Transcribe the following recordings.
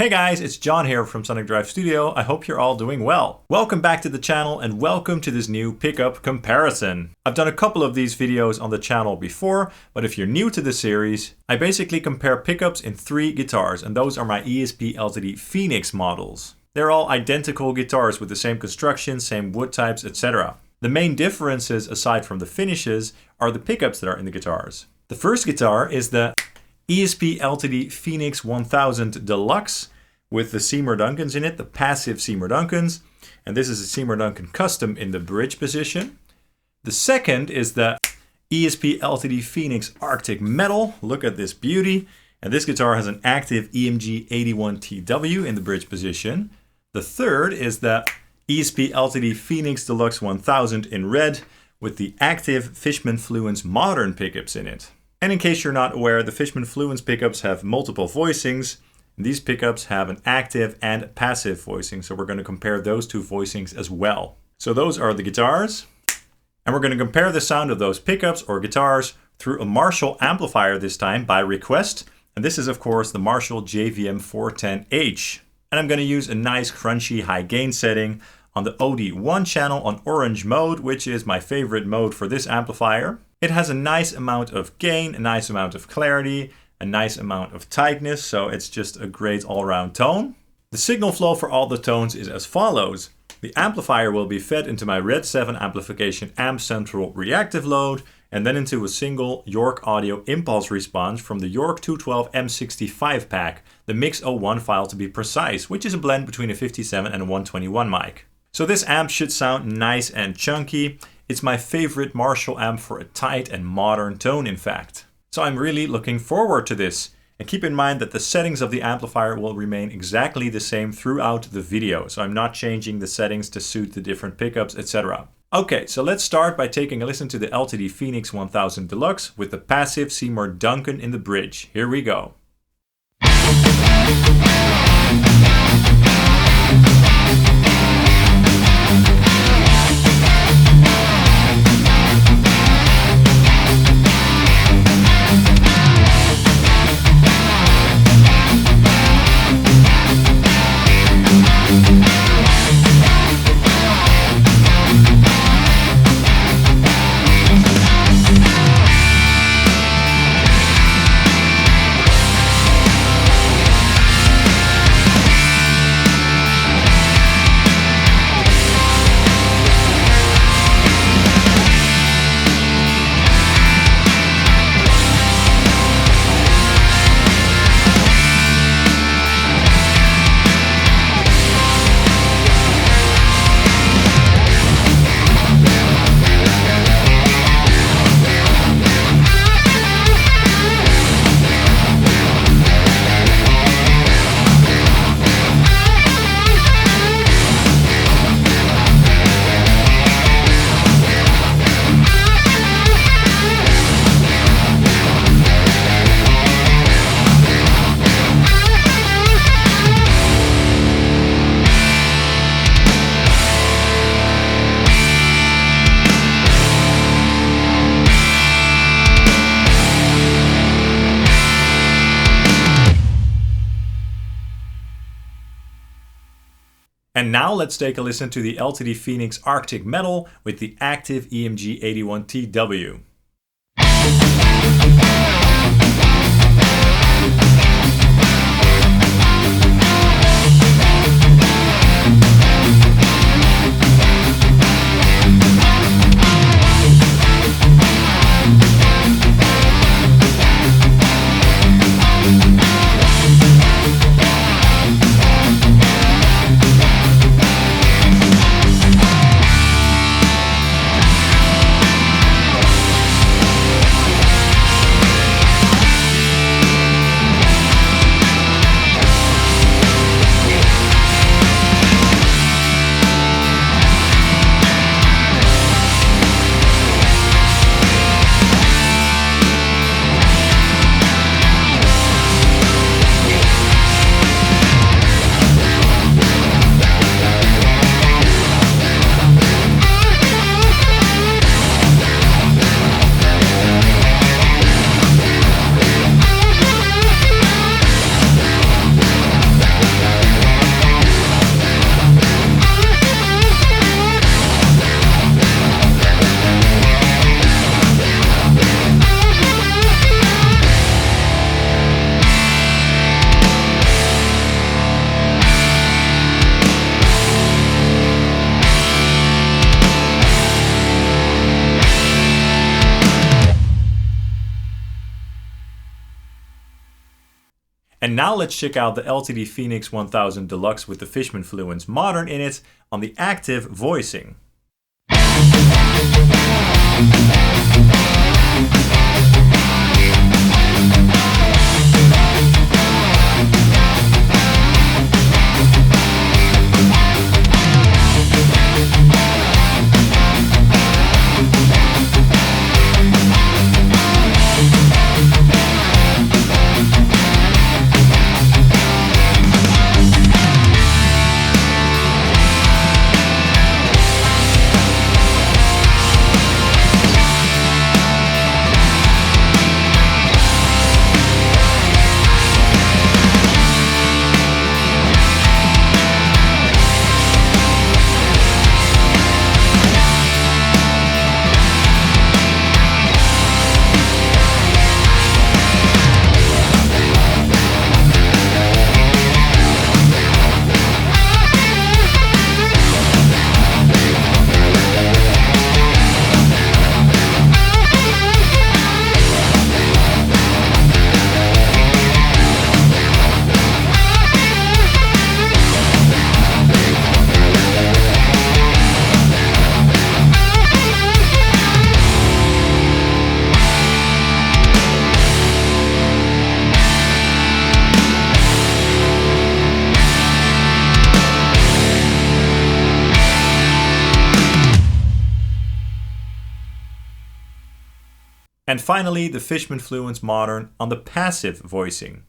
Hey guys, it's John here from Sonic Drive Studio. I hope you're all doing well. Welcome back to the channel and welcome to this new pickup comparison. I've done a couple of these videos on the channel before, but if you're new to the series, I basically compare pickups in 3 guitars, and those are my ESP LTD Phoenix models. They're all identical guitars with the same construction, same wood types, etc. The main differences aside from the finishes are the pickups that are in the guitars. The first guitar is the ESP LTD Phoenix 1000 Deluxe with the Seymour Duncans in it, the passive Seymour Duncans. And this is a Seymour Duncan custom in the bridge position. The second is the ESP LTD Phoenix Arctic Metal. Look at this beauty. And this guitar has an active EMG 81TW in the bridge position. The third is the ESP LTD Phoenix Deluxe 1000 in red with the active Fishman Fluence modern pickups in it. And in case you're not aware, the Fishman Fluence pickups have multiple voicings. These pickups have an active and passive voicing, so we're going to compare those 2 voicings as well. So those are the guitars, and we're going to compare the sound of those pickups or guitars through a Marshall amplifier this time by request. And this is of course the Marshall JVM 410H. And I'm going to use a nice crunchy high gain setting on the OD1 channel on orange mode, which is my favorite mode for this amplifier. It has a nice amount of gain, a nice amount of clarity, a nice amount of tightness, so it's just a great all-round tone. The signal flow for all the tones is as follows. The amplifier will be fed into my Red 7 amplification amp central reactive load, and then into a single York audio impulse response from the York 212 M65 pack, the Mix 01 file to be precise, which is a blend between a 57 and a 121 mic. So this amp should sound nice and chunky. It's my favorite Marshall amp for a tight and modern tone, in fact. So I'm really looking forward to this. And keep in mind that the settings of the amplifier will remain exactly the same throughout the video. So I'm not changing the settings to suit the different pickups, etc. Okay, so let's start by taking a listen to the LTD Phoenix 1000 Deluxe with the passive Seymour Duncan in the bridge. Here we go. And now let's take a listen to the LTD Phoenix Arctic Metal with the active EMG 81TW. Now let's check out the LTD Phoenix 1000 Deluxe with the Fishman Fluence Modern in it on the active voicing. And finally, the Fishman Fluence Modern on the passive voicing.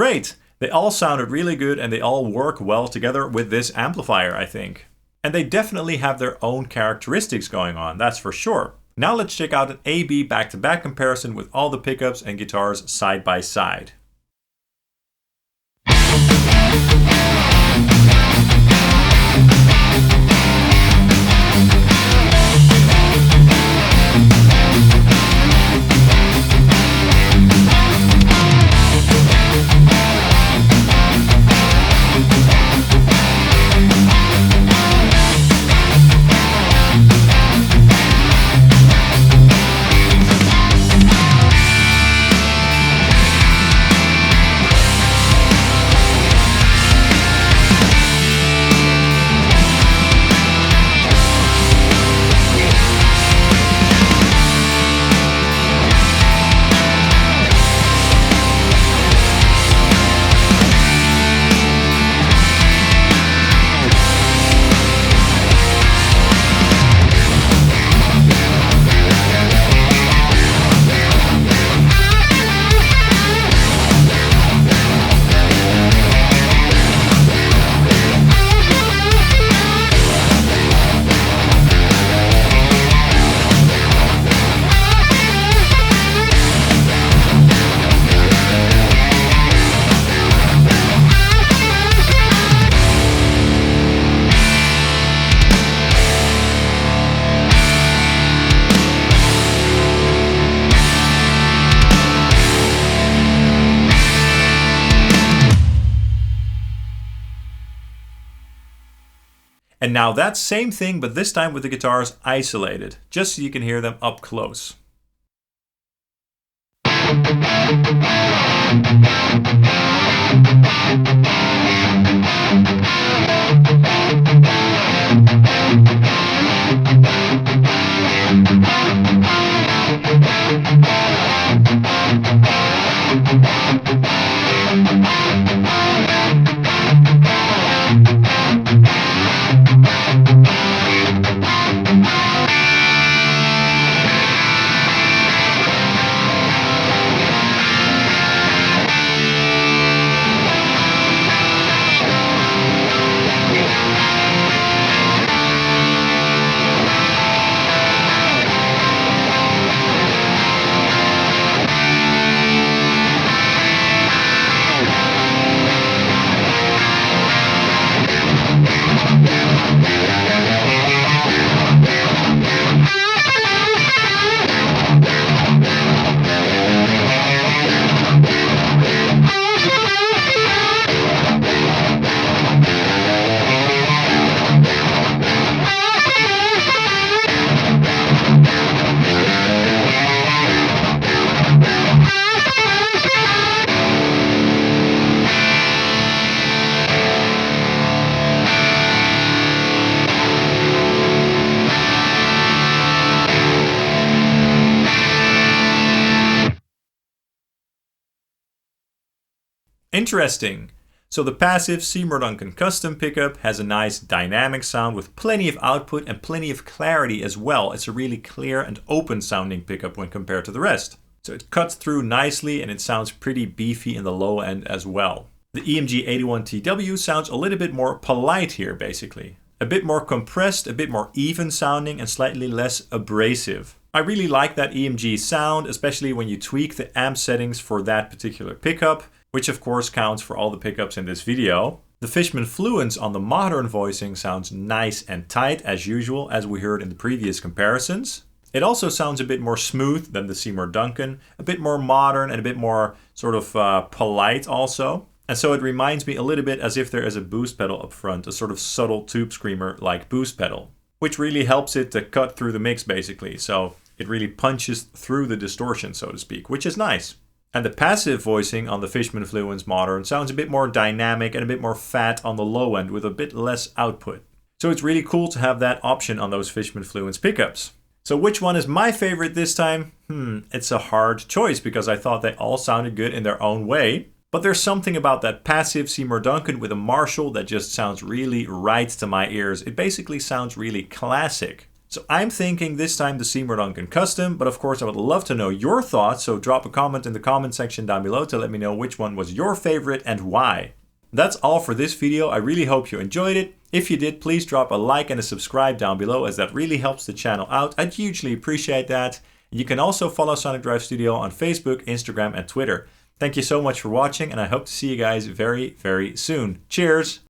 Great! They all sounded really good and they all work well together with this amplifier, I think. And they definitely have their own characteristics going on, that's for sure. Now let's check out an A-B back-to-back comparison with all the pickups and guitars side by side. And now that same thing, but this time with the guitars isolated, just so you can hear them up close. Interesting. So the passive Seymour Duncan custom pickup has a nice dynamic sound with plenty of output and plenty of clarity as well. It's a really clear and open sounding pickup when compared to the rest. So it cuts through nicely and it sounds pretty beefy in the low end as well. The EMG 81TW sounds a little bit more polite here basically. A bit more compressed, a bit more even sounding and slightly less abrasive. I really like that EMG sound, especially when you tweak the amp settings for that particular pickup, which of course counts for all the pickups in this video. The Fishman Fluence on the modern voicing sounds nice and tight as usual, as we heard in the previous comparisons. It also sounds a bit more smooth than the Seymour Duncan, a bit more modern and a bit more sort of polite also. And so it reminds me a little bit as if there is a boost pedal up front, a sort of subtle tube screamer like boost pedal, which really helps it to cut through the mix basically. So it really punches through the distortion, so to speak, which is nice. And the passive voicing on the Fishman Fluence Modern sounds a bit more dynamic and a bit more fat on the low end with a bit less output. So it's really cool to have that option on those Fishman Fluence pickups. So which one is my favorite this time? It's a hard choice because I thought they all sounded good in their own way. But there's something about that passive Seymour Duncan with a Marshall that just sounds really right to my ears. It basically sounds really classic. So I'm thinking this time the Seymour Duncan Custom, but of course I would love to know your thoughts, so drop a comment in the comment section down below to let me know which one was your favorite and why. That's all for this video. I really hope you enjoyed it. If you did, please drop a like and a subscribe down below as that really helps the channel out. I'd hugely appreciate that. You can also follow Sonic Drive Studio on Facebook, Instagram and Twitter. Thank you so much for watching and I hope to see you guys very, very soon. Cheers!